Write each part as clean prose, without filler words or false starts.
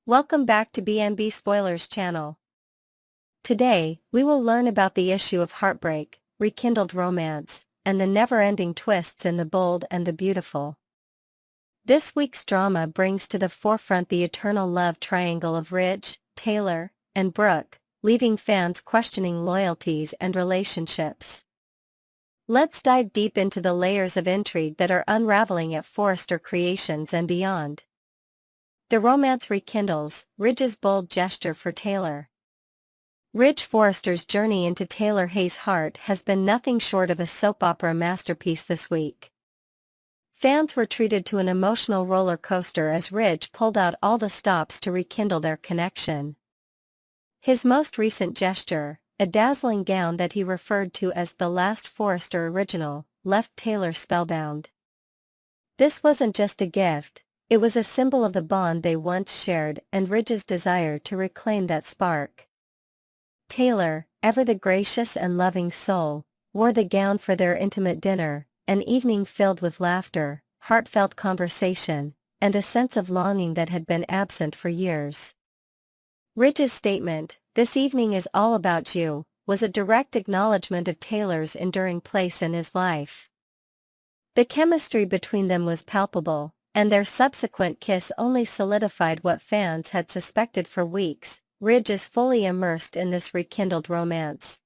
Welcome back to BNB Spoilers channel. Today, we will learn about the issue of heartbreak, rekindled romance, and the never-ending twists in the bold and the beautiful. This week's drama brings to the forefront the eternal love triangle of Ridge, Taylor, and Brooke, leaving fans questioning loyalties and relationships. Let's dive deep into the layers of intrigue that are unraveling at Forrester Creations and beyond. The romance rekindles, Ridge's bold gesture for Taylor. Ridge Forrester's journey into Taylor Hayes' heart has been nothing short of a soap opera masterpiece this week. Fans were treated to an emotional roller coaster as Ridge pulled out all the stops to rekindle their connection. His most recent gesture, a dazzling gown that he referred to as the last Forrester original, left Taylor spellbound. This wasn't just a gift. It was a symbol of the bond they once shared and Ridge's desire to reclaim that spark. Taylor, ever the gracious and loving soul, wore the gown for their intimate dinner, an evening filled with laughter, heartfelt conversation, and a sense of longing that had been absent for years. Ridge's statement, "This evening is all about you," was a direct acknowledgement of Taylor's enduring place in his life. The chemistry between them was palpable, and their subsequent kiss only solidified what fans had suspected for weeks. Ridge is fully immersed in this rekindled romance.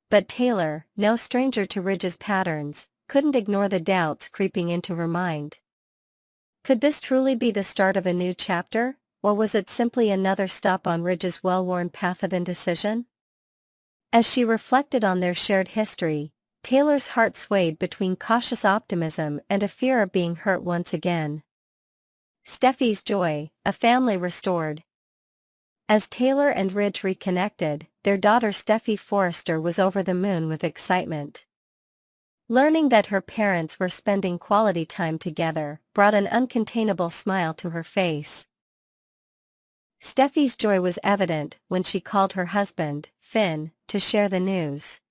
But Taylor, no stranger to Ridge's patterns, couldn't ignore the doubts creeping into her mind. Could this truly be the start of a new chapter, or was it simply another stop on Ridge's well-worn path of indecision? As she reflected on their shared history, Taylor's heart swayed between cautious optimism and a fear of being hurt once again. Steffy's joy, a family restored. As Taylor and Ridge reconnected, their daughter Steffy Forrester was over the moon with excitement. Learning that her parents were spending quality time together brought an uncontainable smile to her face. Steffy's joy was evident when she called her husband, Finn, to share the news.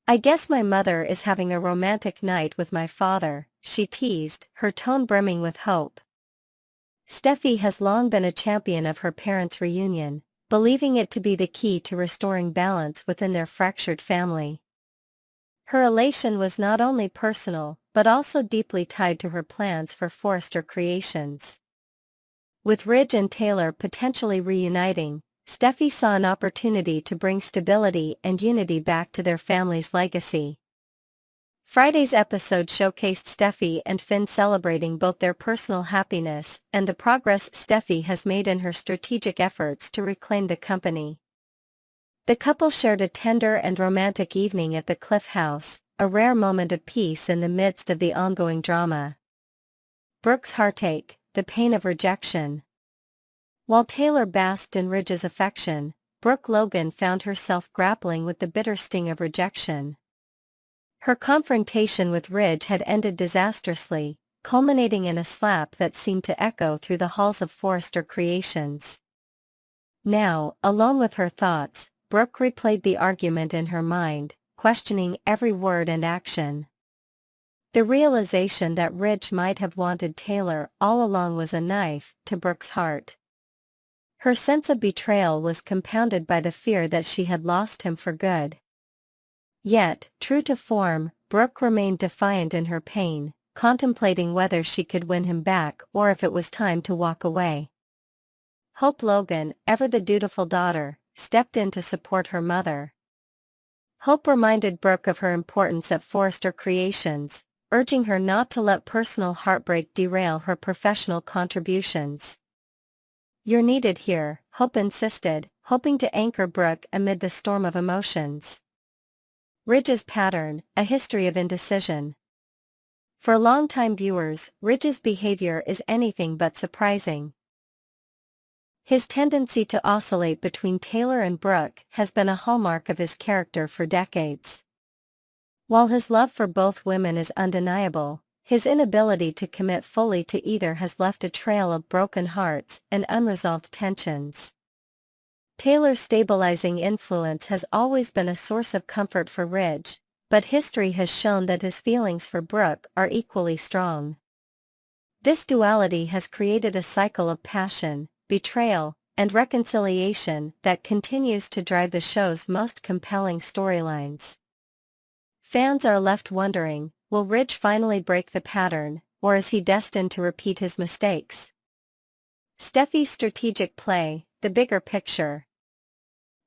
"I guess my mother is having a romantic night with my father," she teased, her tone brimming with hope. Steffy has long been a champion of her parents' reunion, believing it to be the key to restoring balance within their fractured family. Her elation was not only personal, but also deeply tied to her plans for Forrester Creations. With Ridge and Taylor potentially reuniting, Steffy saw an opportunity to bring stability and unity back to their family's legacy. Friday's episode showcased Steffy and Finn celebrating both their personal happiness and the progress Steffy has made in her strategic efforts to reclaim the company. The couple shared a tender and romantic evening at the Cliff House, a rare moment of peace in the midst of the ongoing drama. Brooke's heartache, the pain of rejection. While Taylor basked in Ridge's affection, Brooke Logan found herself grappling with the bitter sting of rejection. Her confrontation with Ridge had ended disastrously, culminating in a slap that seemed to echo through the halls of Forrester Creations. Now, alone with her thoughts, Brooke replayed the argument in her mind, questioning every word and action. The realization that Ridge might have wanted Taylor all along was a knife to Brooke's heart. Her sense of betrayal was compounded by the fear that she had lost him for good. Yet, true to form, Brooke remained defiant in her pain, contemplating whether she could win him back or if it was time to walk away. Hope Logan, ever the dutiful daughter, stepped in to support her mother. Hope reminded Brooke of her importance at Forrester Creations, urging her not to let personal heartbreak derail her professional contributions. "You're needed here," Hope insisted, hoping to anchor Brooke amid the storm of emotions. Ridge's pattern, a history of indecision. For longtime viewers, Ridge's behavior is anything but surprising. His tendency to oscillate between Taylor and Brooke has been a hallmark of his character for decades. While his love for both women is undeniable, his inability to commit fully to either has left a trail of broken hearts and unresolved tensions. Taylor's stabilizing influence has always been a source of comfort for Ridge, but history has shown that his feelings for Brooke are equally strong. This duality has created a cycle of passion, betrayal, and reconciliation that continues to drive the show's most compelling storylines. Fans are left wondering, will Ridge finally break the pattern, or is he destined to repeat his mistakes? Steffy's strategic play, the bigger picture.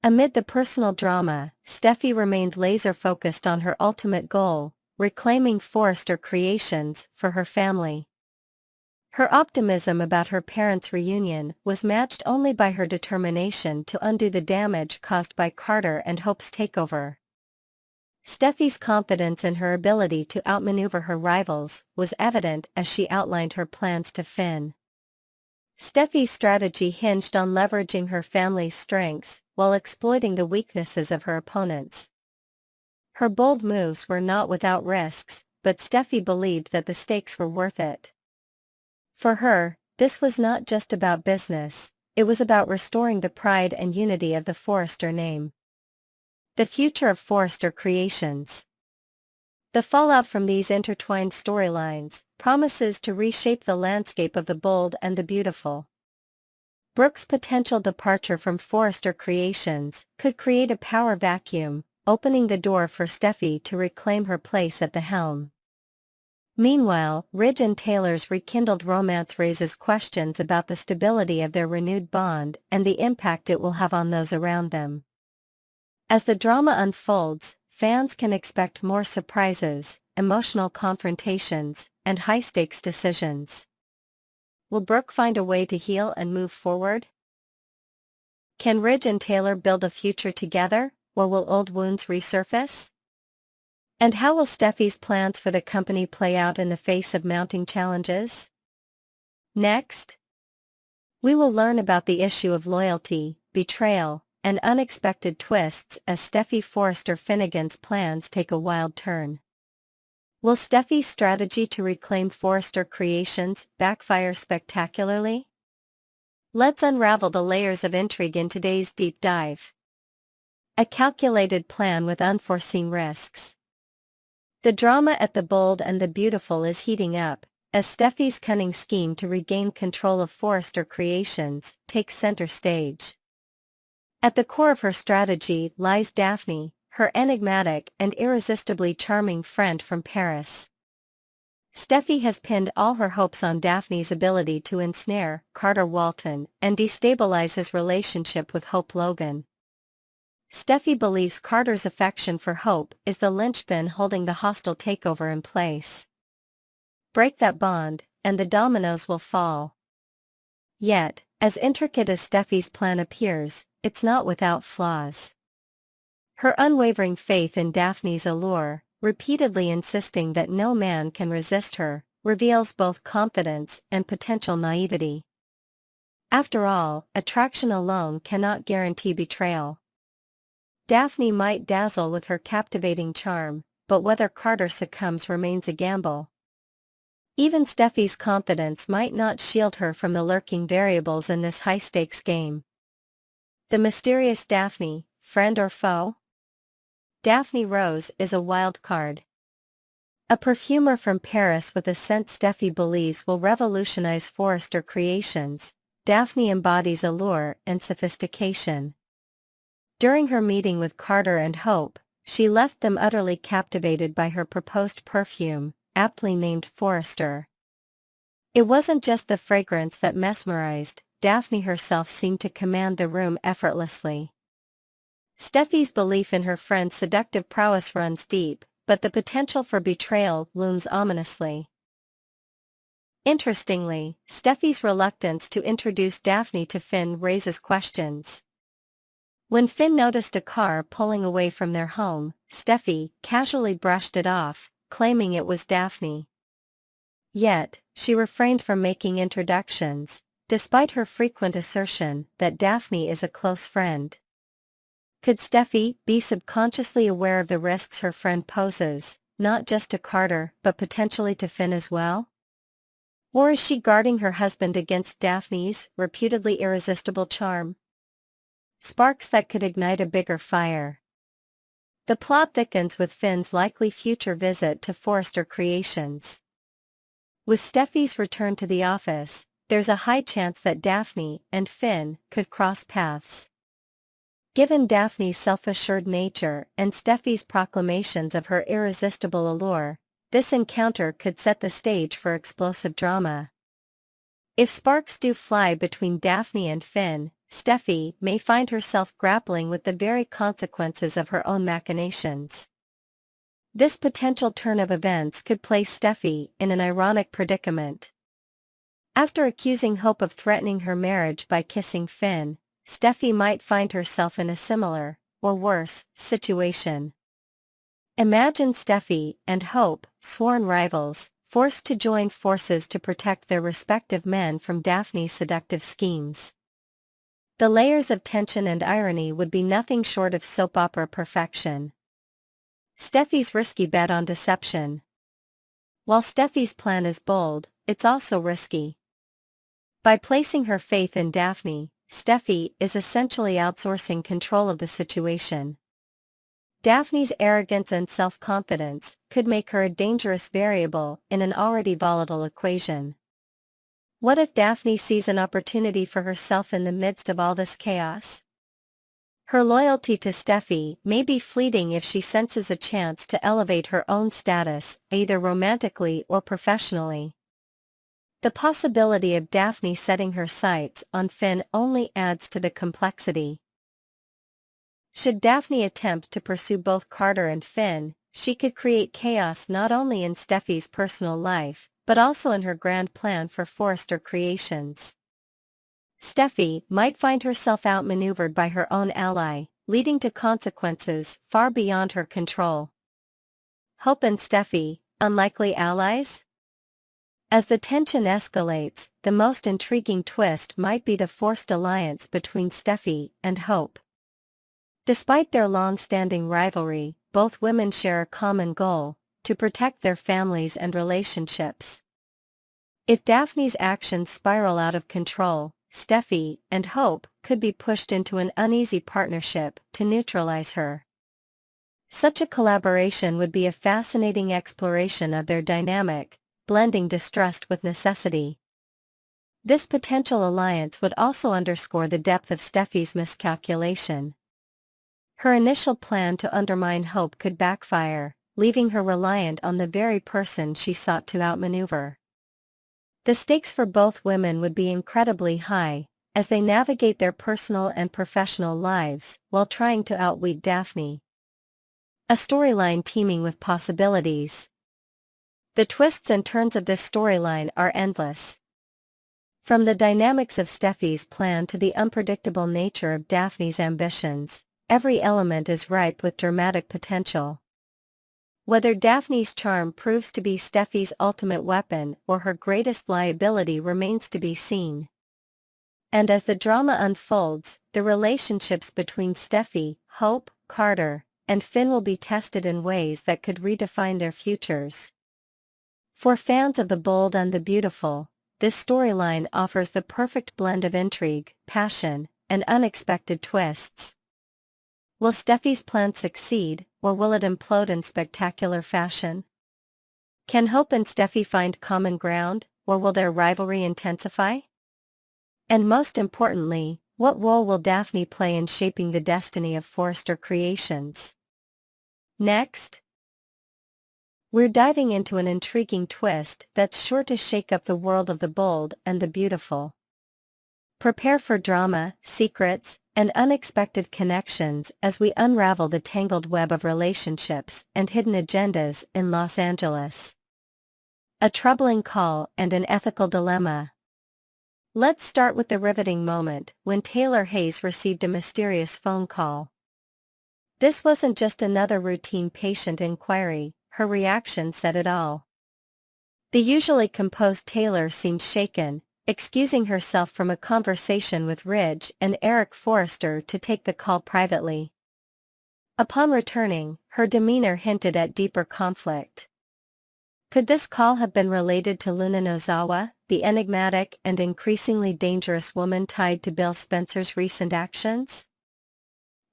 Amid the personal drama, Steffy remained laser-focused on her ultimate goal, reclaiming Forrester creations for her family. Her optimism about her parents' reunion was matched only by her determination to undo the damage caused by Carter and Hope's takeover. Steffy's confidence in her ability to outmaneuver her rivals was evident as she outlined her plans to Finn. Steffy's strategy hinged on leveraging her family's strengths while exploiting the weaknesses of her opponents. Her bold moves were not without risks, but Steffy believed that the stakes were worth it. For her, this was not just about business, it was about restoring the pride and unity of the Forrester name. The future of Forrester Creations. The fallout from these intertwined storylines promises to reshape the landscape of the bold and the beautiful. Brooke's potential departure from Forrester Creations could create a power vacuum, opening the door for Steffy to reclaim her place at the helm. Meanwhile, Ridge and Taylor's rekindled romance raises questions about the stability of their renewed bond and the impact it will have on those around them. As the drama unfolds, fans can expect more surprises, emotional confrontations, and high-stakes decisions. Will Brooke find a way to heal and move forward? Can Ridge and Taylor build a future together, or will old wounds resurface? And how will Steffy's plans for the company play out in the face of mounting challenges? Next, we will learn about the issue of loyalty, betrayal, and unexpected twists as Steffy Forrester Finnegan's plans take a wild turn. Will Steffy's strategy to reclaim Forrester Creations backfire spectacularly? Let's unravel the layers of intrigue in today's deep dive. A calculated plan with unforeseen risks. The drama at the Bold and the Beautiful is heating up, as Steffy's cunning scheme to regain control of Forrester Creations takes center stage. At the core of her strategy lies Daphne, her enigmatic and irresistibly charming friend from Paris. Steffy has pinned all her hopes on Daphne's ability to ensnare Carter Walton and destabilize his relationship with Hope Logan. Steffy believes Carter's affection for Hope is the linchpin holding the hostile takeover in place. Break that bond, and the dominoes will fall. Yet, as intricate as Steffy's plan appears, it's not without flaws. Her unwavering faith in Daphne's allure, repeatedly insisting that no man can resist her, reveals both confidence and potential naivety. After all, attraction alone cannot guarantee betrayal. Daphne might dazzle with her captivating charm, but whether Carter succumbs remains a gamble. Even Steffy's confidence might not shield her from the lurking variables in this high-stakes game. The mysterious Daphne, friend or foe? Daphne Rose is a wild card. A perfumer from Paris with a scent Steffy believes will revolutionize Forrester Creations, Daphne embodies allure and sophistication. During her meeting with Carter and Hope, she left them utterly captivated by her proposed perfume, aptly named Forrester. It wasn't just the fragrance that mesmerized, Daphne herself seemed to command the room effortlessly. Steffy's belief in her friend's seductive prowess runs deep, but the potential for betrayal looms ominously. Interestingly, Steffy's reluctance to introduce Daphne to Finn raises questions. When Finn noticed a car pulling away from their home, Steffy casually brushed it off, claiming it was Daphne. Yet, she refrained from making introductions, despite her frequent assertion that Daphne is a close friend. Could Steffy be subconsciously aware of the risks her friend poses, not just to Carter but potentially to Finn as well? Or is she guarding her husband against Daphne's reputedly irresistible charm? Sparks that could ignite a bigger fire. The plot thickens with Finn's likely future visit to Forrester Creations. With Steffy's return to the office, there's a high chance that Daphne and Finn could cross paths. Given Daphne's self-assured nature and Steffy's proclamations of her irresistible allure, this encounter could set the stage for explosive drama. If sparks do fly between Daphne and Finn, Steffy may find herself grappling with the very consequences of her own machinations. This potential turn of events could place Steffy in an ironic predicament. After accusing Hope of threatening her marriage by kissing Finn, Steffy might find herself in a similar, or worse, situation. Imagine Steffy and Hope, sworn rivals, forced to join forces to protect their respective men from Daphne's seductive schemes. The layers of tension and irony would be nothing short of soap opera perfection. Steffy's risky bet on deception. While Steffy's plan is bold, it's also risky. By placing her faith in Daphne, Steffy is essentially outsourcing control of the situation. Daphne's arrogance and self-confidence could make her a dangerous variable in an already volatile equation. What if Daphne sees an opportunity for herself in the midst of all this chaos? Her loyalty to Steffy may be fleeting if she senses a chance to elevate her own status, either romantically or professionally. The possibility of Daphne setting her sights on Finn only adds to the complexity. Should Daphne attempt to pursue both Carter and Finn, she could create chaos not only in Steffy's personal life, but also in her grand plan for Forrester Creations. Steffy might find herself outmaneuvered by her own ally, leading to consequences far beyond her control. Hope and Steffy, unlikely allies? As the tension escalates, the most intriguing twist might be the forced alliance between Steffy and Hope. Despite their long-standing rivalry, both women share a common goal: to protect their families and relationships. If Daphne's actions spiral out of control, Steffy and Hope could be pushed into an uneasy partnership to neutralize her. Such a collaboration would be a fascinating exploration of their dynamic, blending distrust with necessity. This potential alliance would also underscore the depth of Steffy's miscalculation. Her initial plan to undermine Hope could backfire, leaving her reliant on the very person she sought to outmaneuver. The stakes for both women would be incredibly high, as they navigate their personal and professional lives while trying to outwit Daphne. A storyline teeming with possibilities. The twists and turns of this storyline are endless. From the dynamics of Steffy's plan to the unpredictable nature of Daphne's ambitions, every element is ripe with dramatic potential. Whether Daphne's charm proves to be Steffy's ultimate weapon or her greatest liability remains to be seen. And as the drama unfolds, the relationships between Steffy, Hope, Carter, and Finn will be tested in ways that could redefine their futures. For fans of the bold and the beautiful, this storyline offers the perfect blend of intrigue, passion, and unexpected twists. Will Steffy's plan succeed, or will it implode in spectacular fashion? Can Hope and Steffy find common ground, or will their rivalry intensify? And most importantly, what role will Daphne play in shaping the destiny of Forrester Creations? Next, we're diving into an intriguing twist that's sure to shake up the world of the bold and the beautiful. Prepare for drama, secrets, and unexpected connections as we unravel the tangled web of relationships and hidden agendas in Los Angeles. A troubling call and an ethical dilemma. Let's start with the riveting moment when Taylor Hayes received a mysterious phone call. This wasn't just another routine patient inquiry, her reaction said it all. The usually composed Taylor seemed shaken, excusing herself from a conversation with Ridge and Eric Forrester to take the call privately. Upon returning, her demeanor hinted at deeper conflict. Could this call have been related to Luna Nozawa, the enigmatic and increasingly dangerous woman tied to Bill Spencer's recent actions?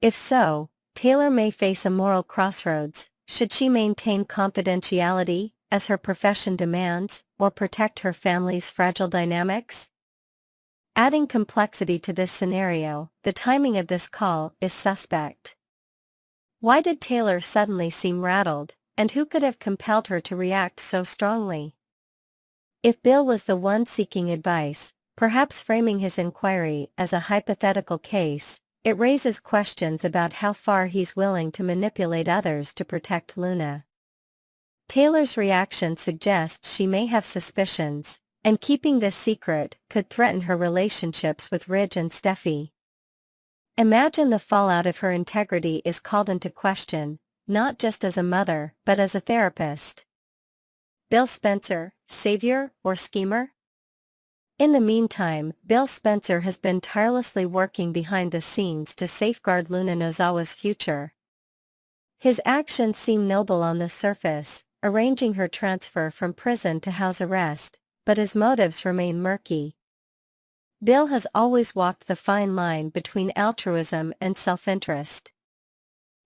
If so, Taylor may face a moral crossroads. Should she maintain confidentiality, as her profession demands, or protect her family's fragile dynamics? Adding complexity to this scenario, the timing of this call is suspect. Why did Taylor suddenly seem rattled, and who could have compelled her to react so strongly? If Bill was the one seeking advice, perhaps framing his inquiry as a hypothetical case, it raises questions about how far he's willing to manipulate others to protect Luna. Taylor's reaction suggests she may have suspicions, and keeping this secret could threaten her relationships with Ridge and Steffy. Imagine the fallout if her integrity is called into question, not just as a mother, but as a therapist. Bill Spencer, savior or schemer? In the meantime, Bill Spencer has been tirelessly working behind the scenes to safeguard Luna Nozawa's future. His actions seem noble on the surface, arranging her transfer from prison to house arrest, but his motives remain murky. Bill has always walked the fine line between altruism and self-interest.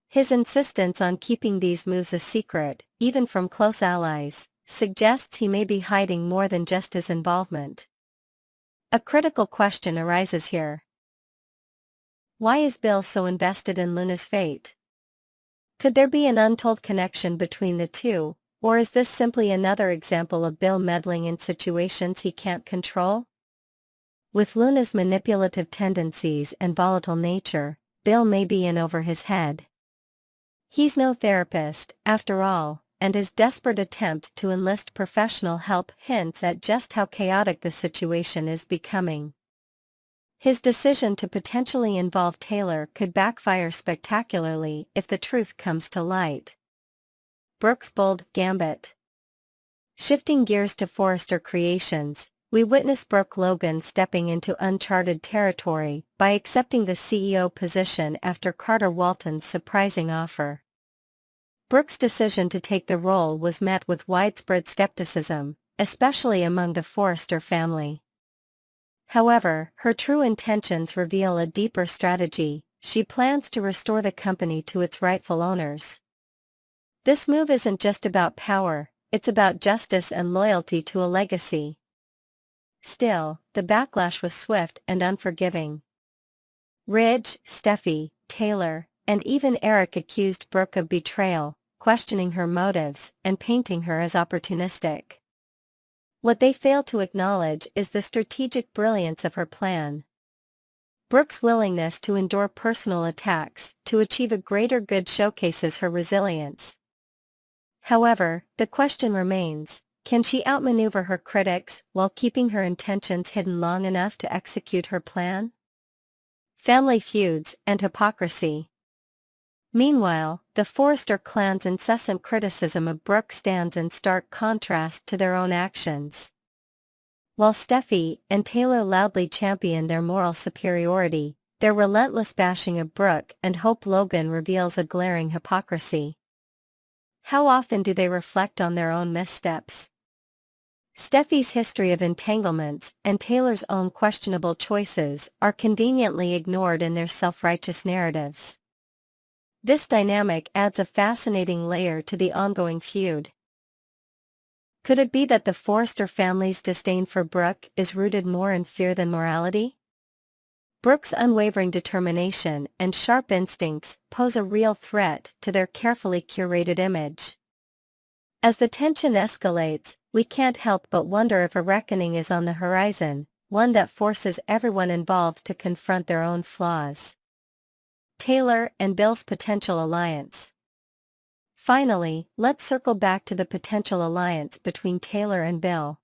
His insistence on keeping these moves a secret, even from close allies, suggests he may be hiding more than just his involvement. A critical question arises here. Why is Bill so invested in Luna's fate? Could there be an untold connection between the two, or is this simply another example of Bill meddling in situations he can't control? With Luna's manipulative tendencies and volatile nature, Bill may be in over his head. He's no therapist, after all, and his desperate attempt to enlist professional help hints at just how chaotic the situation is becoming. His decision to potentially involve Taylor could backfire spectacularly if the truth comes to light. Brooke's bold gambit. Shifting gears to Forrester Creations, we witness Brooke Logan stepping into uncharted territory by accepting the CEO position after Carter Walton's surprising offer. Brooke's decision to take the role was met with widespread skepticism, especially among the Forrester family. However, her true intentions reveal a deeper strategy. She plans to restore the company to its rightful owners. This move isn't just about power, it's about justice and loyalty to a legacy. Still, the backlash was swift and unforgiving. Ridge, Steffy, Taylor, and even Eric accused Brooke of betrayal, questioning her motives and painting her as opportunistic. What they fail to acknowledge is the strategic brilliance of her plan. Brooke's willingness to endure personal attacks to achieve a greater good showcases her resilience. However, the question remains, can she outmaneuver her critics while keeping her intentions hidden long enough to execute her plan? Family feuds and hypocrisy. Meanwhile, the Forrester clan's incessant criticism of Brooke stands in stark contrast to their own actions. While Steffy and Taylor loudly champion their moral superiority, their relentless bashing of Brooke and Hope Logan reveals a glaring hypocrisy. How often do they reflect on their own missteps? Steffy's history of entanglements and Taylor's own questionable choices are conveniently ignored in their self-righteous narratives. This dynamic adds a fascinating layer to the ongoing feud. Could it be that the Forrester family's disdain for Brooke is rooted more in fear than morality? Brooke's unwavering determination and sharp instincts pose a real threat to their carefully curated image. As the tension escalates, we can't help but wonder if a reckoning is on the horizon, one that forces everyone involved to confront their own flaws. Taylor and Bill's potential alliance. Finally, let's circle back to the potential alliance between Taylor and Bill.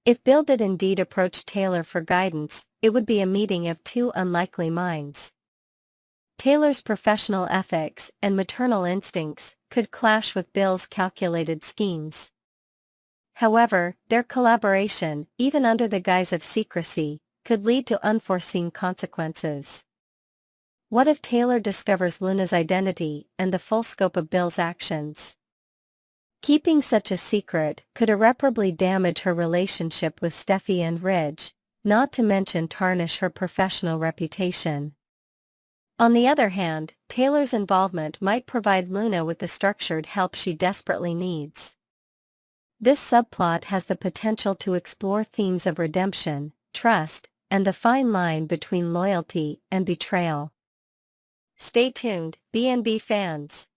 If Bill did indeed approach Taylor for guidance, it would be a meeting of two unlikely minds. Taylor's professional ethics and maternal instincts could clash with Bill's calculated schemes. However, their collaboration, even under the guise of secrecy, could lead to unforeseen consequences. What if Taylor discovers Luna's identity and the full scope of Bill's actions? Keeping such a secret could irreparably damage her relationship with Steffy and Ridge, not to mention tarnish her professional reputation. On the other hand, Taylor's involvement might provide Luna with the structured help she desperately needs. This subplot has the potential to explore themes of redemption, trust, and the fine line between loyalty and betrayal. Stay tuned, B&B fans.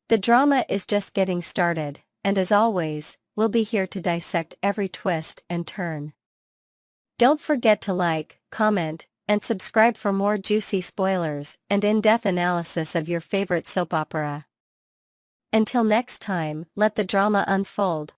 The drama is just getting started, and as always, we'll be here to dissect every twist and turn. Don't forget to like, comment, and subscribe for more juicy spoilers and in-depth analysis of your favorite soap opera. Until next time, let the drama unfold.